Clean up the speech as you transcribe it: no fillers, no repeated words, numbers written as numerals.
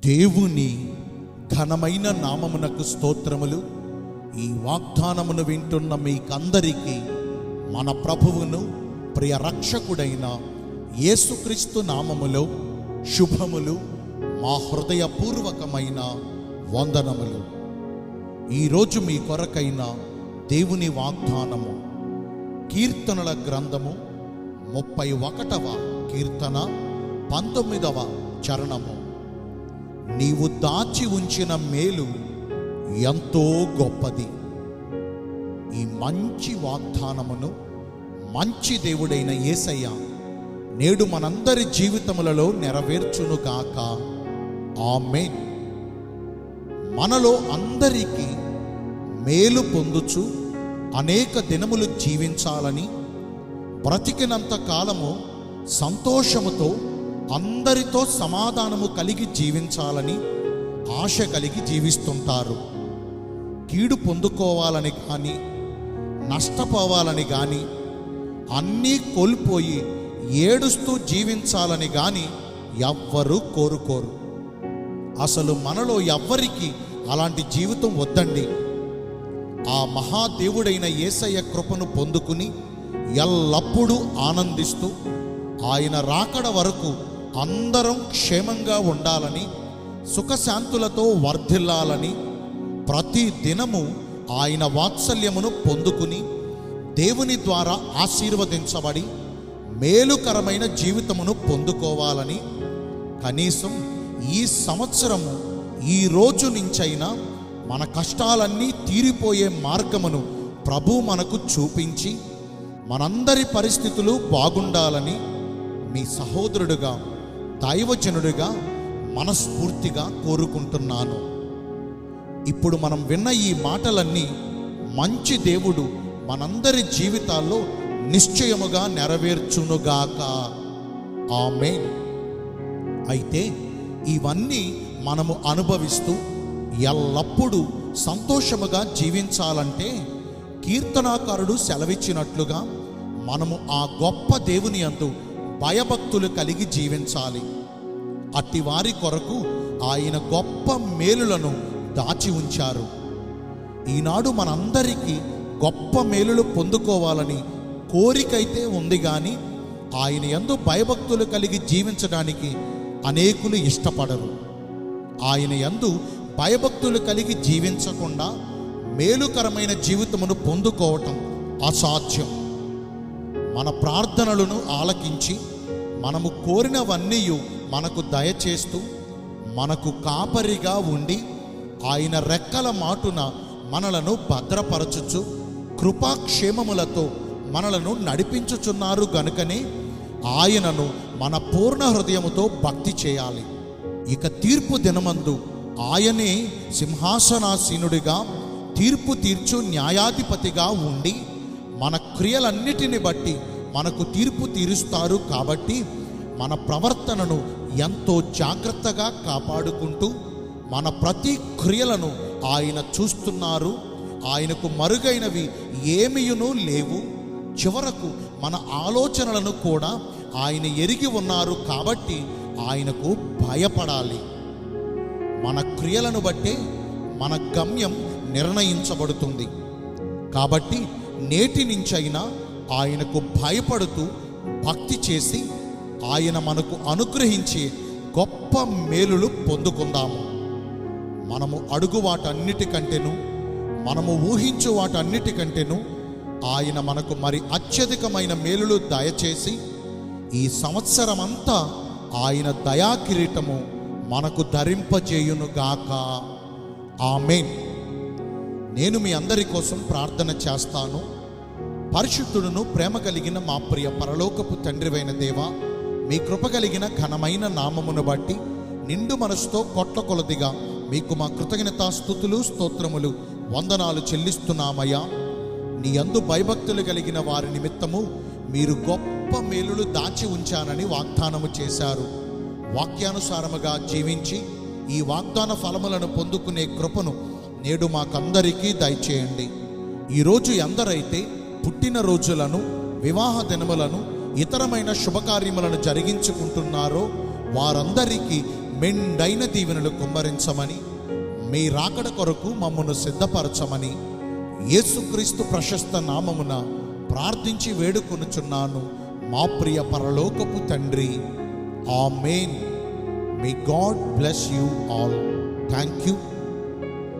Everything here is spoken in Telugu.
దేవుని ఘనమైన నామమునకు స్తోత్రములు. ఈ వాగ్దానమును వింటున్న మీకందరికీ మన ప్రభువును ప్రియ రక్షకుడైన యేసుక్రీస్తు నామములో శుభములు, మా హృదయపూర్వకమైన వందనములు. ఈరోజు మీ కొరకైన దేవుని వాగ్దానము కీర్తనల గ్రంథము 31వ కీర్తన 19వ చరణము. నీవు దాచి ఉంచిన మేలు ఎంతో గొప్పది. ఈ మంచి వాగ్దానమును మంచి దేవుడైన యేసయ్య నేడు మనందరి జీవితములలో నెరవేర్చునుగాక. ఆమేన్. మనలో అందరికీ మేలు పొందుచు అనేక దినములు జీవించాలని, బ్రతికినంత కాలము సంతోషముతో అందరితో సమాధానము కలిగి జీవించాలని ఆశ కలిగి జీవిస్తుంటారు. కీడు పొందుకోవాలని కానీ, నష్టపోవాలని కానీ, అన్నీ కోల్పోయి ఏడుస్తూ జీవించాలని కానీ ఎవ్వరూ కోరుకోరు. అసలు మనలో ఎవ్వరికి అలాంటి జీవితం వద్దండి. ఆ మహాదేవుడైన యేసయ్య కృపను పొందుకుని ఎల్లప్పుడూ ఆనందిస్తూ ఆయన రాకడ వరకు అందరం క్షేమంగా ఉండాలని, సుఖశాంతులతో వర్ధిల్లాలని, ప్రతి దినము ఆయన వాత్సల్యమును పొందుకుని దేవుని ద్వారా ఆశీర్వదించబడి మేలుకరమైన జీవితమును పొందుకోవాలని, కనీసం ఈ సంవత్సరము ఈ రోజు నుంచైనా మన కష్టాలన్నీ తీరిపోయే మార్గమును ప్రభు మనకు చూపించి మనందరి పరిస్థితులు బాగుండాలని మీ సహోదరుడుగా, దైవజనుడిగా మనస్ఫూర్తిగా కోరుకుంటున్నాను. ఇప్పుడు మనం విన్న ఈ మాటలన్నీ మంచి దేవుడు మనందరి జీవితాల్లో నిశ్చయముగా నెరవేర్చునుగాక. ఆమేన్. అయితే ఇవన్నీ మనము అనుభవిస్తూ ఎల్లప్పుడూ సంతోషముగా జీవించాలంటే కీర్తనాకారుడు సెలవిచ్చినట్లుగా మనము ఆ గొప్ప దేవుని యందు భయభక్తులు కలిగి జీవించాలి. అట్టి వారి కొరకు ఆయన గొప్ప మేలులను దాచి ఉంచారు. ఈనాడు మనందరికీ గొప్ప మేలులు పొందుకోవాలని కోరికైతే ఉంది, కానీ ఆయన యందు భయభక్తులు కలిగి జీవించడానికి అనేకులు ఇష్టపడరు. ఆయన యందు భయభక్తులు కలిగి జీవించకుండా మేలుకరమైన జీవితమును పొందుకోవటం అసాధ్యం. మన ప్రార్థనలను ఆలకించి మనము కోరినవన్నీ మనకు దయచేస్తూ మనకు కాపరిగా ఉండి ఆయన రెక్కల మాటున మనలను భద్రపరచుచు కృపాక్షేమములతో మనలను నడిపించుచున్నారు గనుకనే ఆయనను మన పూర్ణ హృదయముతో భక్తి చేయాలి. ఇక తీర్పు దినమందు ఆయనే సింహాసనాసీనుడిగా తీర్పు తీర్చు న్యాయాధిపతిగా ఉండి మన క్రియలన్నిటిని బట్టి మనకు తీర్పు తీరుస్తారు. కాబట్టి మన ప్రవర్తనను ఎంతో జాగ్రత్తగా కాపాడుకుంటూ మన ప్రతి క్రియలను ఆయన చూస్తున్నారు. ఆయనకు మరుగైనవి ఏమీయును లేవు. చివరకు మన ఆలోచనలను కూడా ఆయన ఎరిగి ఉన్నారు. కాబట్టి ఆయనకు భయపడాలి. మన క్రియలను బట్టే మన గమ్యం నిర్ణయించబడుతుంది. కాబట్టి నేటి నుంచైనా ఆయనకు భయపడుతూ భక్తి చేసి ఆయన మనకు అనుగ్రహించే గొప్ప మేలులు పొందుకుందాము. మనము అడుగు వాటన్నిటికంటేను, మనము ఊహించు వాటన్నిటికంటేను ఆయన మనకు మరి అత్యధికమైన మేలులు దయచేసి ఈ సంవత్సరమంతా ఆయన దయా కిరీటము మనకు ధరింపజేయునుగాక. ఆమేన్. నేను మీ అందరి కోసం ప్రార్థన చేస్తాను. పరిశుద్ధుడును ప్రేమ కలిగిన మా ప్రియ పరలోకపు తండ్రివైన దేవా, మీ కృప కలిగిన ఘనమైన నామమును బట్టి నిండు మనసుతో కొట్ల కొలదిగా మీకు మా కృతజ్ఞతా స్తుతులు, స్తోత్రములు, వందనాలు చెల్లిస్తున్నామయ్యా. నీ యందు భయభక్తులు కలిగిన వారి నిమిత్తము మీరు గొప్ప మేలులు దాచి ఉంచానని వాగ్దానము చేశారు. వాక్యానుసారముగా జీవించి ఈ వాగ్దాన ఫలములను పొందుకునే కృపను నేడు మాకందరికీ దయచేయండి. ఈరోజు ఎందరైతే పుట్టినరోజులను, వివాహ దినములను, ఇతరమైన శుభకార్యములను జరిగించుకుంటున్నారో వారందరికీ మెండైన దీవెనలు కుమ్మరించమని, మీ రాకడ కొరకు మమ్మను సిద్ధపరచమని యేసుక్రీస్తు ప్రశస్త నామమున ప్రార్థించి వేడుకొనుచున్నాను మా ప్రియ పరలోకపు తండ్రి. Amen. May God bless you all. Thank you.